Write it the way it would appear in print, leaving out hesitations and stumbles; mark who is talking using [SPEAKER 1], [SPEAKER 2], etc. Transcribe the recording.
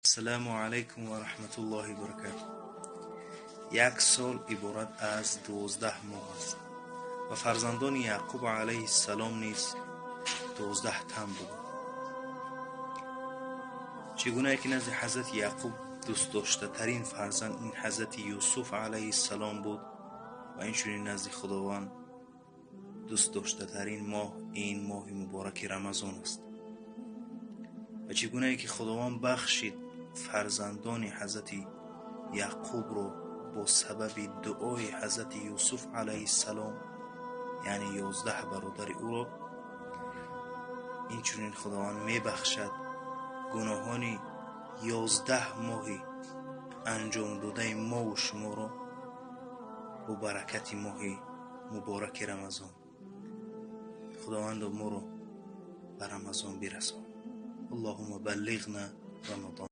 [SPEAKER 1] السلام علیکم و رحمت الله و برکاته. یک سال عبارت از 12 ماه است و فرزندان یعقوب علیه السلام نیز 12 تن بودند. چگونه که نزد حضرت یعقوب دوست داشته ترین فرزند این حضرت یوسف علیه السلام بود و اینچنین نزد خداوند دوست داشته ترین ماه این ماه مبارک رمضان است. و چگونه که خداوند بخشید فرزندان حضرت یعقوب رو با سبب دعای حضرت یوسف علیه السلام، یعنی 11 برادر او را، اینچنین خداوند می بخشد گناهان 11 ماه انجام داده ما و شما را با برکت ماه مبارک رمضان. خداوند ما را به رمضان برسان. اللهم بلغنا رمضان.